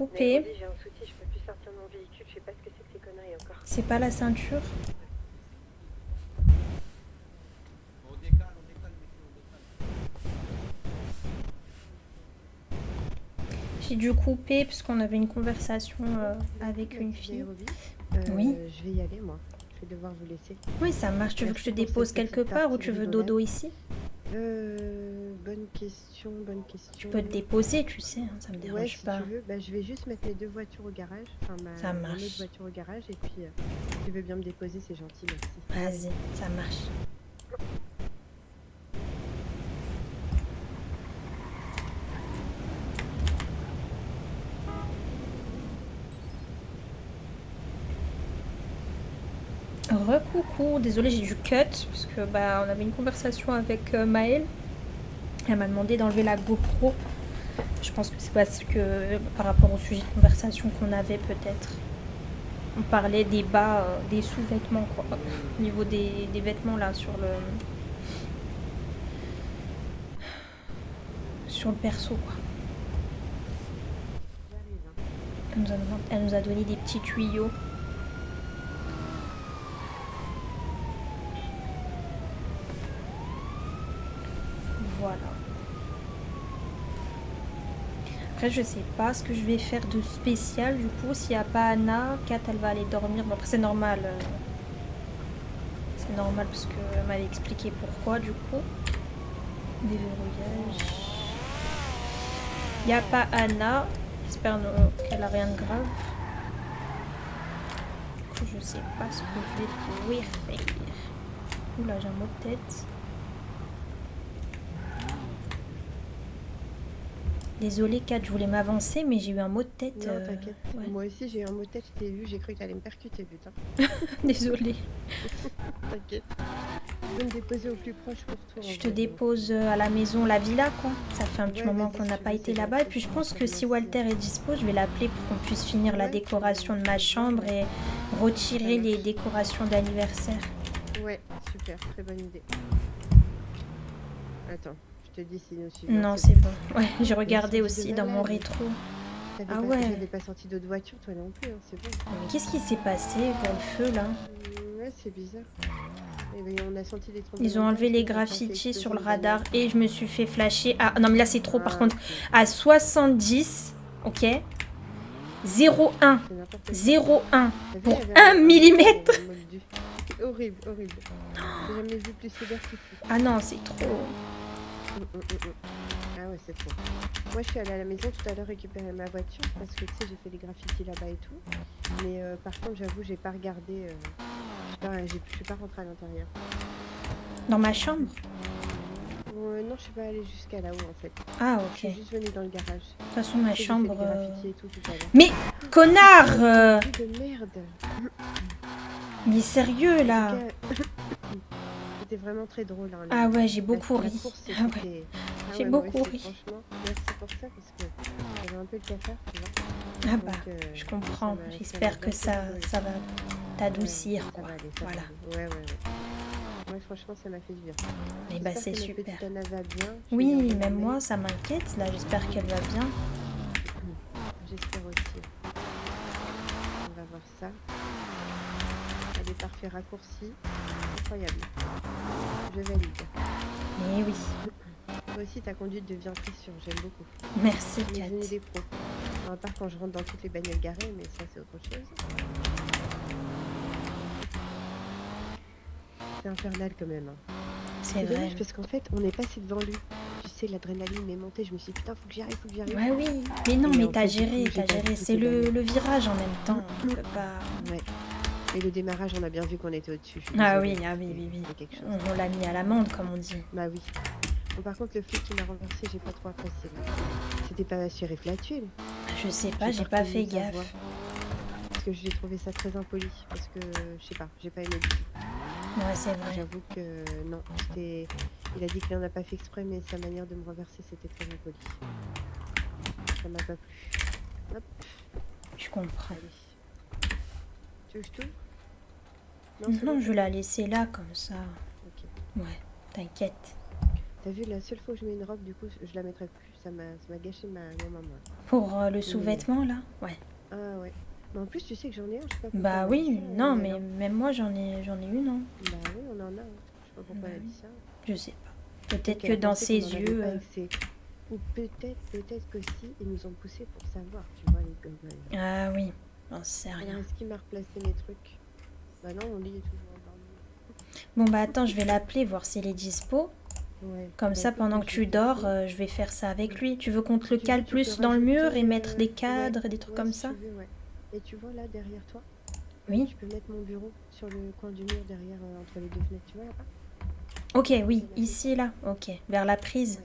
coupé. Mais j'ai un souci, je peux plus sortir de mon véhicule, je sais pas ce que c'est que ces conneries encore. C'est pas la ceinture. On décale, messieurs, on décale. J'ai dû couper parce qu'on avait une conversation avec une fille. Oui. Je vais y aller, moi. Je vais devoir vous laisser. Oui, ça marche. Tu veux que je te Merci pour dépose cette quelque petite part ou partie tu veux rigolade. dodo ici? Bonne question, bonne question. Je peux te déposer, tu sais, hein, ça me Ouais, dérange si pas. tu veux, bah, je vais juste mettre mes 2 voitures au garage, enfin Ça mon marche. autre voiture au garage, et puis tu veux bien me déposer, c'est gentil, merci. Vas-y, ça marche. Recoucou, désolée j'ai dû cut parce que bah on avait une conversation avec Maëlle. Elle m'a demandé d'enlever la GoPro. Je pense que c'est parce que par rapport au sujet de conversation qu'on avait peut-être. On parlait des bas, des sous-vêtements quoi. Au niveau des vêtements là sur le perso quoi. J'arrive, hein. Elle nous a donné des petits tuyaux. Voilà. Après, je sais pas ce que je vais faire de spécial. Du coup, s'il n'y a pas Anna, Kat, elle va aller dormir. Bon, après, c'est normal. C'est normal parce qu'elle m'avait expliqué pourquoi, du coup. Déverrouillage. Il n'y a pas Anna. J'espère qu'elle a rien de grave. Du coup, je sais pas ce que je vais pouvoir faire. Oula, j'ai un mot de tête. Désolée, Kat, je voulais m'avancer, mais j'ai eu un mot de tête. Non, t'inquiète. Ouais. Moi aussi, j'ai eu un mot de tête, je t'ai vu, j'ai cru que t'allais me percuter, putain. Désolée. T'inquiète. Tu peux me déposer au plus proche pour toi. Je te dépose à la maison, la villa, quoi. Ça fait un petit Ouais, moment vas-y, qu'on si n'a tu pas veux, été c'est là-bas. Et gentil, puis je c'est pense gentil, que si merci. Walter est dispo, je vais l'appeler pour qu'on puisse finir la Ouais, décoration de ma tu- chambre et retirer Ça les marche. décorations d'anniversaire. Ouais, super, très bonne idée. Attends, je te dis si nous suivons. Non, c'est bon. Ouais, j'ai regardé L'incendie de aussi dans mon malade. rétro. T'avais Ah pas, ouais. j'avais pas sorti d'autres voitures, toi non plus, hein, c'est bon. Mais qu'est-ce qui s'est passé pour le feu, là? Ouais, c'est bizarre. Eh ben, on a senti les tremblements Ils ont de terre, enlevé est-ce les que ça a pas fait graffitis sur exploser le une radar bagnole? et je me suis fait flasher. Ah non, mais là c'est trop par Ah, contre. ok. À 70, ok, 0,1. C'est n'importe quoi. 0,1 T'as vu, pour il y avait 1 millimètre. un moldu. Horrible, horrible. J'ai jamais vu plus sévère qu'ici. Ah non, c'est trop. Ah ouais, c'est trop. Moi, je suis allée à la maison tout à l'heure récupérer ma voiture parce que tu sais, j'ai fait des graffitis là-bas et tout. Mais par contre, j'avoue, j'ai pas regardé. Je suis pas rentrée à l'intérieur. Dans ma chambre? Non, je suis pas allée jusqu'à là-haut en fait. Ah Je suis ok. juste venue dans le garage. De toute façon, ma Tu sais, j'ai fait chambre... des graffitis et tout à l'heure. Mais, connard Bruit de merde. Mais sérieux, En là. tout cas, c'était vraiment très drôle. Hein, Ah ouais, j'ai beaucoup la ri. course, Ah ouais, c'était... Ah j'ai ouais, moi beaucoup aussi, ri. franchement. Merci pour ça parce que j'avais un peu le cafard, tu vois. Ah bah, Donc, je comprends. ça m'a J'espère que bien fait rigoler. ça va t'adoucir, Ça quoi. va aller, ça Voilà. va aller. Ouais. Ouais, franchement, ça m'a fait du bien. Et bah, J'espère c'est que notre super. petite Anna va bien. Je vais lui Oui, envoyer un même mail. moi, ça m'inquiète, là. J'espère qu'elle va bien. J'espère aussi. On va voir ça. Allez, parfait raccourci. Incroyable. Je valide. Mais oui. Toi aussi, ta conduite devient très sûre. J'aime beaucoup. Merci, On est devenus Kat. des pros. À part quand je rentre dans toutes les bagnoles garées, mais ça, c'est autre chose. C'est infernal quand même. Hein. C'est dommage vrai. parce qu'en fait, on est passé devant lui. Tu sais, l'adrénaline m'est montée. Je me suis dit, putain, faut que j'y arrive, faut que j'y arrive. Ouais, oui. Mais non, Et mais en t'as fait, du géré, coup, j'ai t'as pas géré. vu C'est toutes les le bagnoles. virage en même temps. On peut pas... Ouais. Et le démarrage, on a bien vu qu'on était au-dessus. Ah Désolée, oui, ah oui, oui, oui. c'est quelque chose. On l'a mis à l'amende, comme on dit. Bah oui. Bon, par contre, le flic qui m'a renversé, j'ai pas trop apprécié. C'était pas Sheriff Latuile. Je sais pas, j'ai pas fait reconnu sa voix. gaffe. Parce que j'ai trouvé ça très impoli. Parce que, je sais pas, j'ai pas aimé du tout. Ouais, c'est vrai. J'avoue que non. C'était... Il a dit qu'il en a pas fait exprès, mais sa manière de me renverser, c'était très impoli. Ça m'a pas plu. Hop, Je comprends. allez. Tu veux que je t'ouvre? c'est Non, bon. je vais la laisser là, comme ça. Ok. Ouais, t'inquiète. T'as vu, la seule fois où je mets une robe, du coup, je la mettrai plus. ça m'a gâché mon moment. Pour le sous-vêtement, là? Ouais. Ah ouais. Mais en plus, tu sais que j'en ai un, je sais pas pourquoi Bah elle m'a dit oui, ça, non, elle, mais hein. même moi, j'en ai une, hein. Bah oui, on en a, hein. Je sais pas pourquoi Bah elle a oui. dit ça. Je sais pas. Peut-être Peut-être que qu'elle a dans pensé ses qu'on en avait yeux... pas excès. Ou peut-être qu'aussi, ils nous ont poussé pour savoir, tu vois, les gogos. Ah oui, j'en sais Alors, rien. est-ce qu'il m'a replacé mes trucs? Bah non, mon lit est toujours endormi. Bon, bah attends, je vais l'appeler, voir s'il est dispo. Ouais. Comme Bah ça, écoute, pendant moi que je vais tu te dors, laisser. je vais faire ça avec Ouais. lui. Tu veux qu'on te Si le tu veux, cale tu peux plus dans le mur et rajouter. mettre des Ouais, cadres et des trucs ouais, comme si ça? tu veux, ouais. Et tu vois là, derrière toi, Oui. tu peux mettre mon bureau sur le coin du mur derrière, entre les deux fenêtres, tu vois là-bas? Ok, oui, Canapé. ici, là. Ok, vers la prise.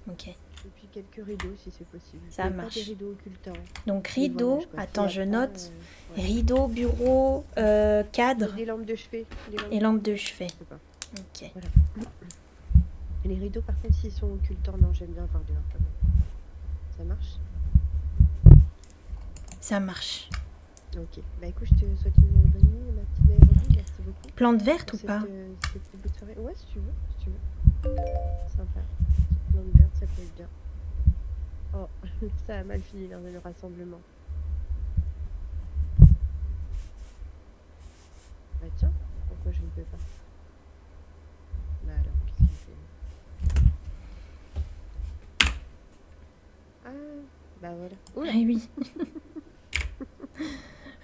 Ouais. Ok, Et puis quelques rideaux si c'est possible. ça Mais pas des marche. rideaux occultants. Donc Des rideau, voilages quoi. S'il attends, y a je pas, note. ouais. Rideau, bureau, Et cadre des lampes de chevet. Des lampes et de lampe chevet. de chevet. Je sais pas. Ok, Voilà. Et les rideaux, par contre, s'ils sont occultants, non, j'aime bien voir dehors quand même. Ça marche? ça marche. Ok. Bah écoute, je te souhaite une bonne nuit, ma petite Nairobi. Merci beaucoup Plante verte pour ou pas? ce petit bout de soirée. Ouais, si tu veux, si tu veux. Sympa. Petite plante verte, ça peut être bien. Oh, ça a mal fini dans le rassemblement. Bah tiens, pourquoi je ne peux pas? Bah alors, qu'est-ce qu'il fait? Ah, bah voilà. Ah Oula! oui.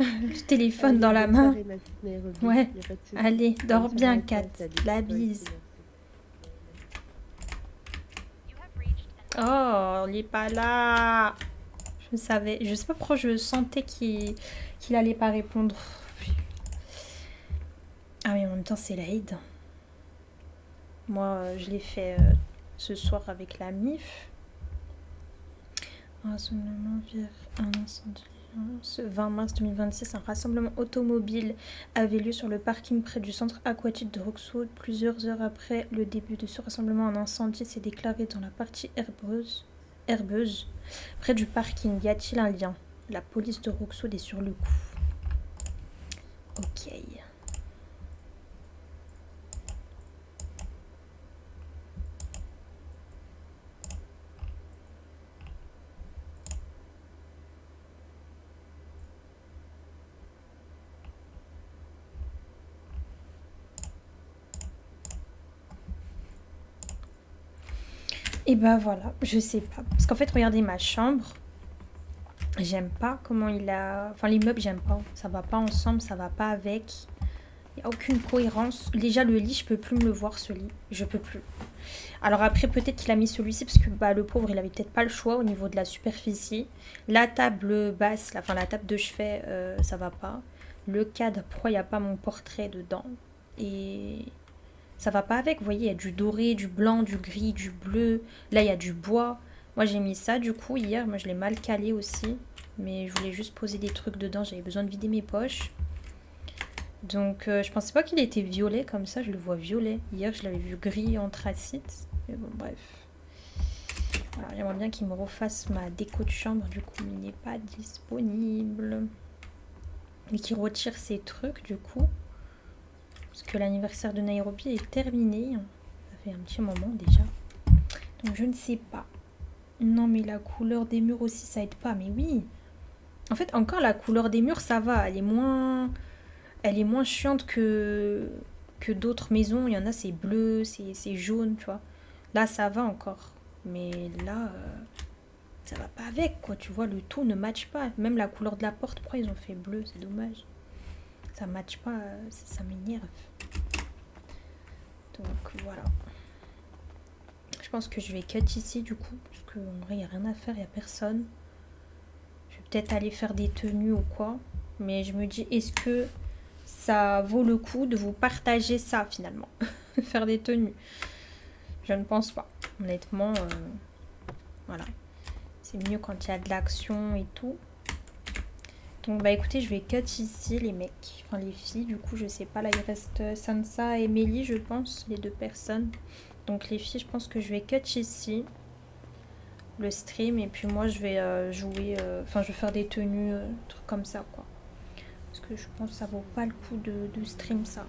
Le téléphone Allez, dans la bonne main. soirée, ma petite Nairobi. Ouais. Y a pas de souci. Allez, Bonne dors soirée bien, à toi. Kat. Salut. La Toi aussi, bise. merci. Oh, il est pas là. Je savais. Je sais pas pourquoi je sentais qu'il allait pas répondre. Ah oui, en même temps, c'est l'Aïd. Moi, je l'ai fait ce soir avec la MIF. Un rassemblement vers un incendie. Ce 20 mars 2026, un rassemblement automobile avait lieu sur le parking près du centre aquatique de Roxwood. Plusieurs heures après le début de ce rassemblement, un incendie s'est déclaré dans la partie herbeuse près du parking. Y a-t-il un lien? La police de Roxwood est sur le coup. Ok. Et bah voilà, je sais pas. Parce qu'en fait, regardez ma chambre. J'aime pas comment il a... Enfin, l'immeuble, j'aime pas. Ça va pas ensemble, ça va pas avec. Il n'y a aucune cohérence. Déjà, le lit, je peux plus me le voir, ce lit. Je peux plus. Alors après, peut-être qu'il a mis celui-ci parce que bah, le pauvre, il avait peut-être pas le choix au niveau de la superficie. La table basse, enfin la table de chevet, ça va pas. Le cadre, pourquoi il n'y a pas mon portrait dedans? Et ça va pas avec. Vous voyez, il y a du doré, du blanc, du gris, du bleu. Là, il y a du bois. Moi, j'ai mis ça, du coup, hier. Moi, je l'ai mal calé aussi. Mais je voulais juste poser des trucs dedans. J'avais besoin de vider mes poches. Donc, je pensais pas qu'il était violet comme ça. Je le vois violet. Hier, je l'avais vu gris anthracite. Mais bon, bref. Voilà, j'aimerais bien qu'il me refasse ma déco de chambre. Du coup, il n'est pas disponible. Et qu'il retire ses trucs, du coup. Parce que l'anniversaire de Nairobi est terminé. Ça fait un petit moment déjà. Donc, je ne sais pas. Non, mais la couleur des murs aussi, ça aide pas. Mais oui. En fait, encore la couleur des murs, ça va. Elle est moins chiante que d'autres maisons. Il y en a, c'est bleu, c'est jaune, tu vois. Là, ça va encore. Mais là, ça va pas avec, quoi. Tu vois, le tout ne matche pas. Même la couleur de la porte, pourquoi ils ont fait bleu? C'est dommage. Ça matche pas, ça m'énerve. Donc, voilà. Je pense que je vais cut ici, du coup. Parce qu'en vrai, il n'y a rien à faire, il n'y a personne. Je vais peut-être aller faire des tenues ou quoi. Mais je me dis, est-ce que ça vaut le coup de vous partager ça, finalement? Faire des tenues. Je ne pense pas. Honnêtement, voilà. C'est mieux quand il y a de l'action et tout. Donc, bah écoutez, je vais cut ici, les mecs. Enfin, les filles, du coup, je sais pas. Là, il reste Sansa et Mélie, je pense, les deux personnes. Donc, les filles, je pense que je vais cut ici le stream. Et puis, moi, je vais jouer... Enfin, je vais faire des tenues, trucs comme ça, quoi. Parce que je pense que ça vaut pas le coup de stream, ça.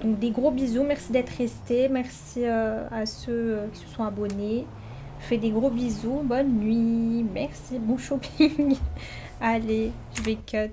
Donc, des gros bisous. Merci d'être restés. Merci à ceux qui se sont abonnés. Je fais des gros bisous. Bonne nuit. Merci. Bon shopping. Allez, je vais cut.